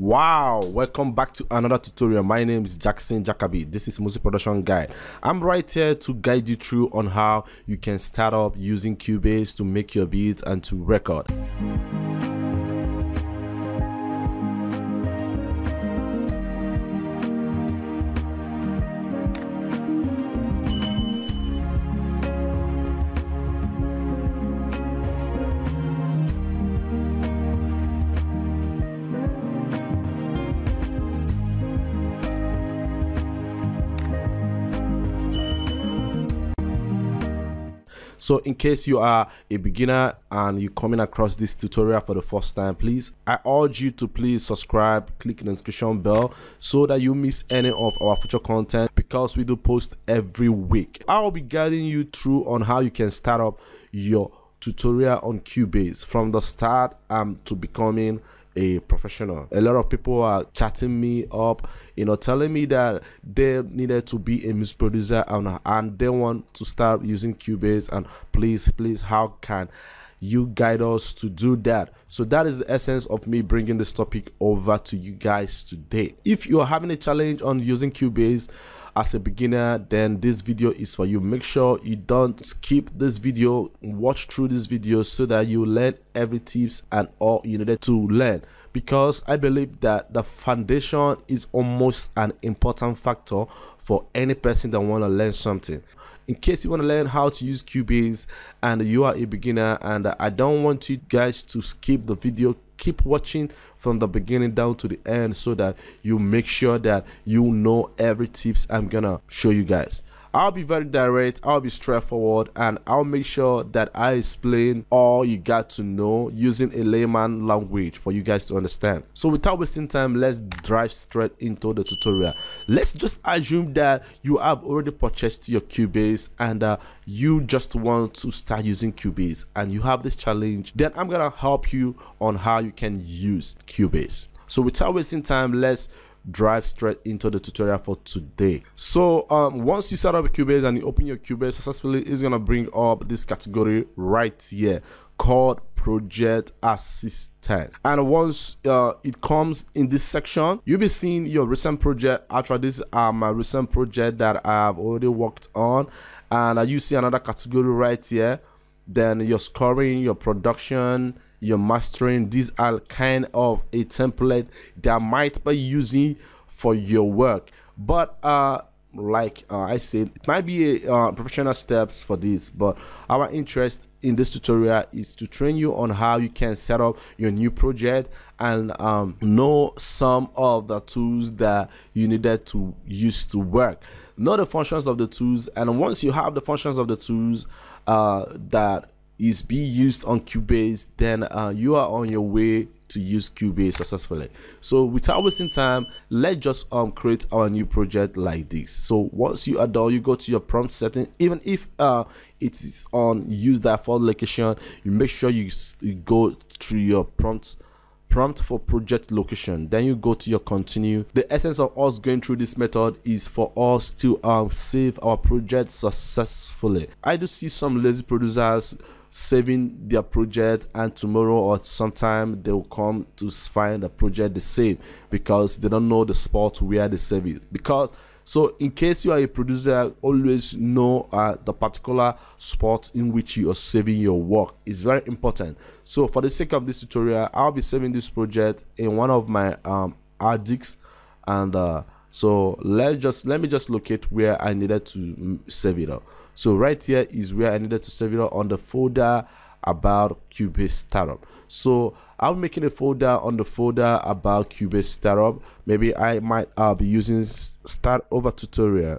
Wow, welcome back to another tutorial. My name is Jackson Jacoby. This is Music Production Guide. I'm right here to guide you through on how you can start up using Cubase to make your beats and to record. So in case you are a beginner and you're coming across this tutorial for the first time, please, I urge you to please subscribe, click the notification bell so that you miss any of our future content, because we do post every week. I'll be guiding you through on how you can start up your tutorial on Cubase from the start to becoming a professional. A lot of people are chatting me up, telling me that they needed to be a music producer and they want to start using Cubase, and please, how can you guide us to do that? So that is the essence of me bringing this topic over to you guys today. If you are having a challenge on using Cubase as a beginner, then this video is for you. Make sure you don't skip this video, watch through this video so that you learn every tips and all you needed to learn, because I believe that the foundation is almost an important factor for any person that want to learn something. In case you want to learn how to use Cubase and you are a beginner, and I don't want you guys to skip the video, keep watching from the beginning down to the end so that you make sure that you know every tips I'm gonna show you guys. I'll be very direct, I'll be straightforward, and I'll make sure that I explain all you got to know using a layman language for you guys to understand. So without wasting time, let's dive straight into the tutorial. Let's just assume that you have already purchased your Cubase and you just want to start using Cubase and you have this challenge. Then I'm gonna help you on how you can use Cubase. So without wasting time, let's drive straight into the tutorial for today. So once you set up a Cubase and you open your Cubase successfully, it's gonna bring up this category right here called Project Assistant, and once it comes in this section, you'll be seeing your recent project. Actually, this is my recent project that I have already worked on, and you see another category right here. Then your scoring, your production, your mastering. These are kind of a template that might be using for your work, but like I said, it might be a professional steps for this, but our interest in this tutorial is to train you on how you can set up your new project and know some of the tools that you needed to use to work, know the functions of the tools, and once you have the functions of the tools that is being used on Cubase, then you are on your way to use Cubase successfully. So without wasting time, let's just create our new project like this. So once you are done, you go to your prompt setting. Even if it is on use default location, you make sure you go through your prompt for project location, then you go to your continue. The essence of us going through this method is for us to save our project successfully. I do see some lazy producers saving their project, and tomorrow or sometime they will come to find the project they save because they don't know the spot where they save it. So in case you are a producer, always know the particular spot in which you are saving your work. Is very important. So for the sake of this tutorial, I'll be saving this project in one of my hard disks, and so let me just locate where I needed to save it up. So right here is where I needed to save it up, on the folder about Cubase startup. So I'm making a folder on the folder about Cubase startup. Maybe I might be using start over tutorial.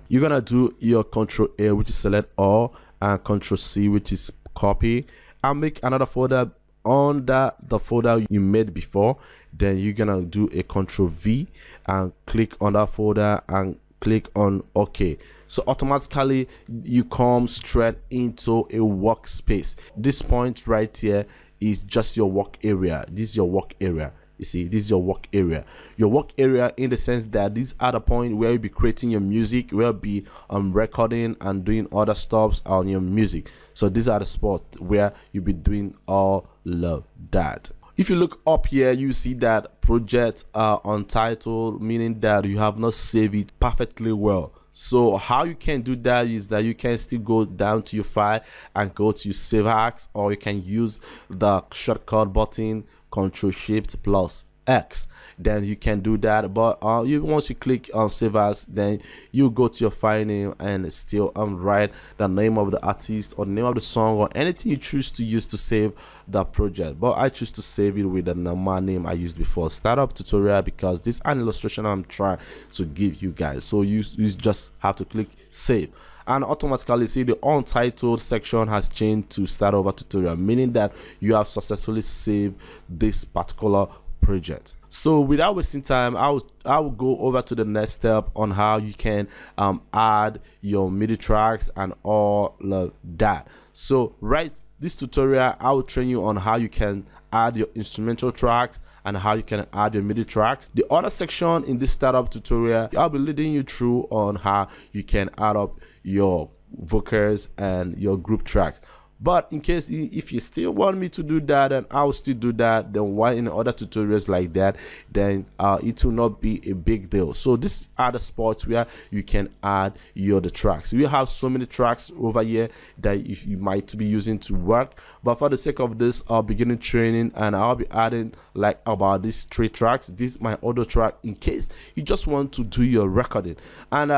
You're gonna do your Control A, which is select all, and Control C, which is copy. I'll make another folder under the folder you made before. Then you're gonna do a Control V and click on that folder and click on OK. So automatically you come straight into a workspace. This point right here is just your work area. This is your work area. You see, this is your work area. Your work area in the sense that these are the point where you'll be creating your music, where you'll be recording and doing other stuff on your music. So these are the spots where you'll be doing all of that. If you look up here, you see that project untitled, meaning that you have not saved it perfectly well. So how you can do that is that you can still go down to your file and go to save as, or you can use the shortcut button Ctrl+Shift+X. Then you can do that. But once you click on save as, then you go to your file name and still write the name of the artist or the name of the song or anything you choose to use to save the project. But I choose to save it with the normal name I used before, startup tutorial, because this is an illustration I'm trying to give you guys. So you just have to click save, and automatically see the untitled section has changed to start over tutorial, meaning that you have successfully saved this particular project. So without wasting time, I will go over to the next step on how you can add your MIDI tracks and all of that. So this tutorial, I will train you on how you can add your instrumental tracks and how you can add your MIDI tracks. The other section in this startup tutorial, I'll be leading you through on how you can add up your vocals and your group tracks. But in case if you still want me to do that, and I will still do that, then why in other tutorials like that, then it will not be a big deal. So this are the spots where you can add the tracks. We have so many tracks over here that if you might be using to work, but for the sake of this beginning training, and I'll be adding like about these 3 tracks. This is my audio track in case you just want to do your recording, and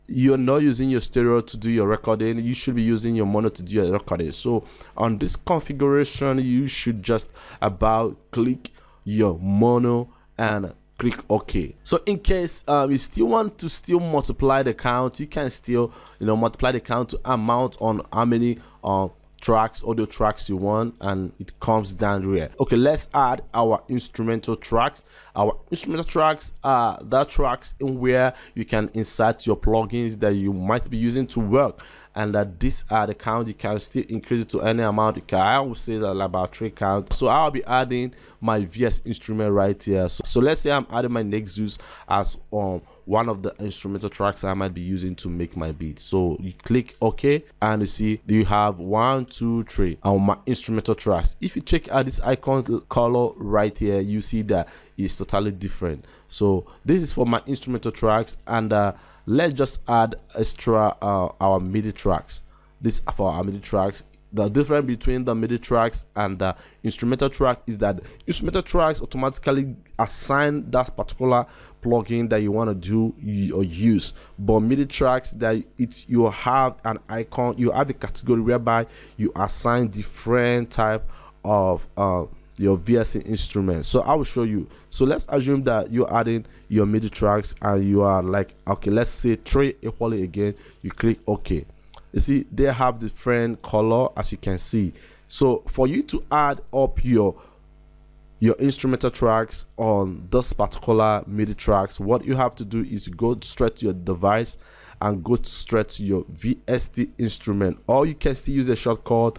you're not using your stereo to do your recording. You should be using your mono to do your recording. So on this configuration, you should just click your mono and click OK. So in case you still want to multiply the count, you can still multiply the count to amount on how many audio tracks you want, and it comes down here. Okay, let's add our instrumental tracks. Our instrumental tracks are the tracks in where you can insert your plugins that you might be using to work, and that these are the count. You can still increase it to any amount. I will say that about 3 counts. So I'll be adding my VS instrument right here. So let's say I'm adding my Nexus as one of the instrumental tracks I might be using to make my beat. So you click OK, and you see you have 1, 2, 3 on my instrumental tracks. If you check out this icon color right here, you see that it's totally different. So this is for my instrumental tracks, and let's just add extra our MIDI tracks. This for our MIDI tracks. The difference between the MIDI tracks and the instrumental track is that instrumental tracks automatically assign that particular plugin that you want to do or use, but MIDI tracks that you have an icon, you have a category whereby you assign different type of your VST instrument. So I will show you. So let's assume that you're adding your MIDI tracks and you are like, okay, let's say 3 equally again. You click OK. You see they have different color, as you can see. So for you to add up your instrumental tracks on this particular MIDI tracks, what you have to do is go straight to your device and go straight to your VST instrument, or you can still use a shortcut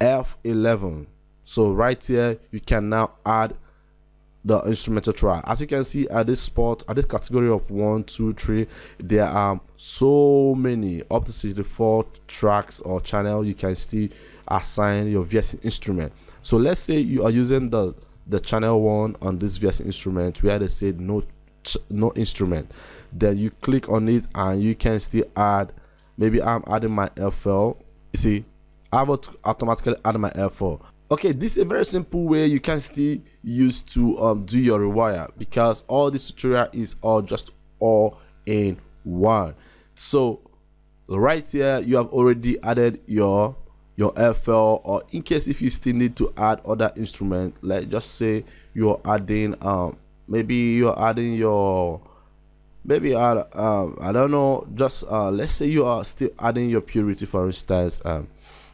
F11. So right here you can now add the instrumental track. As you can see at this spot, at this category of 1, 2, 3, there are so many, up to 64 tracks or channel you can still assign your VST instrument. So let's say you are using the channel 1 on this VST instrument where they said no instrument. Then you click on it and you can still add, maybe I'm adding my FL. You see I will automatically add my FL. Okay, this is a very simple way you can still use to do your rewire, because all this tutorial is all in one. So right here you have already added your FL, or in case if you still need to add other instrument, let's just say you're adding maybe you're adding your I don't know, just let's say you are still adding your purity, for instance.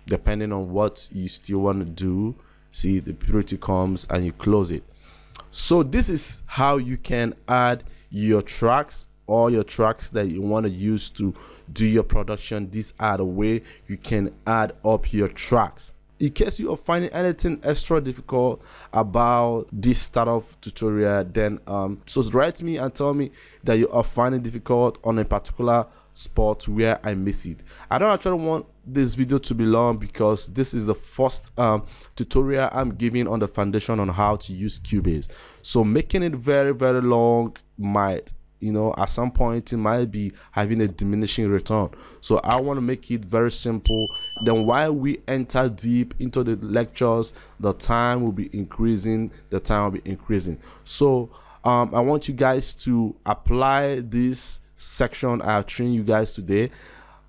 Depending on what you still want to do, see the purity comes and you close it. So this is how you can add your tracks, all your tracks that you want to use to do your production. These are the way you can add up your tracks. In case you are finding anything extra difficult about this startup tutorial, then so write me and tell me that you are finding difficult on a particular spot where I miss it. I don't actually want this video to be long because this is the first tutorial I'm giving on the foundation on how to use Cubase. So making it very long might, you know, at some point it might be having a diminishing return. So I want to make it very simple. Then while we enter deep into the lectures, the time will be increasing, so I want you guys to apply this section I have trained you guys today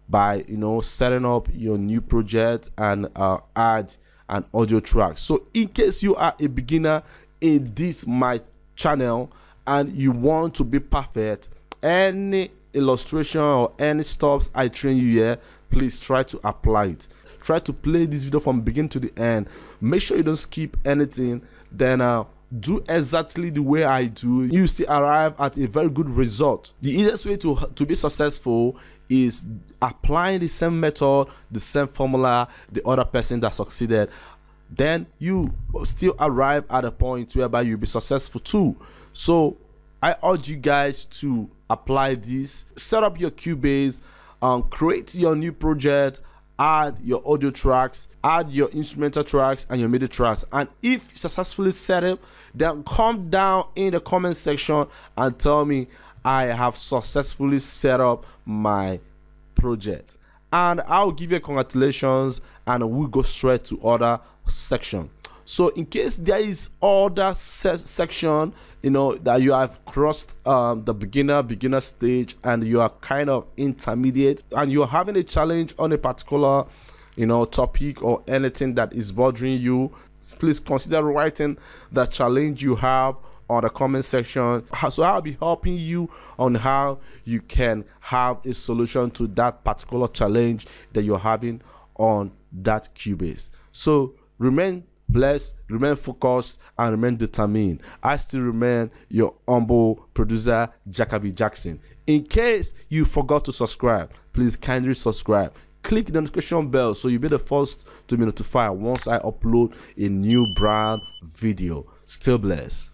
by, you know, setting up your new project and add an audio track. So in case you are a beginner in this my channel and you want to be perfect, any illustration or any stops I train you here, please try to apply it. Try to play this video from beginning to the end. Make sure you don't skip anything. Then do exactly the way I do. You still arrive at a very good result. The easiest way to be successful is applying the same method, the same formula the other person that succeeded. Then you still arrive at a point whereby you'll be successful too. So I urge you guys to apply this. Set up your Cubase, create your new project, add your audio tracks, add your instrumental tracks and your MIDI tracks. And if you successfully set it, then come down in the comment section and tell me I have successfully set up my project, and I'll give you congratulations and we'll go straight to other section. So in case there is other section, you know, that you have crossed the beginner stage and you are kind of intermediate and you're having a challenge on a particular, you know, topic or anything that is bothering you, please consider writing the challenge you have on the comment section. So I'll be helping you on how you can have a solution to that particular challenge that you're having on that Cubase. So remain blessed, remain focused, and remain determined. I still remain your humble producer, Jacoby Jackson. In case you forgot to subscribe, please kindly subscribe. Click the notification bell so you'll be the first to be notified once I upload a new brand video. Still blessed.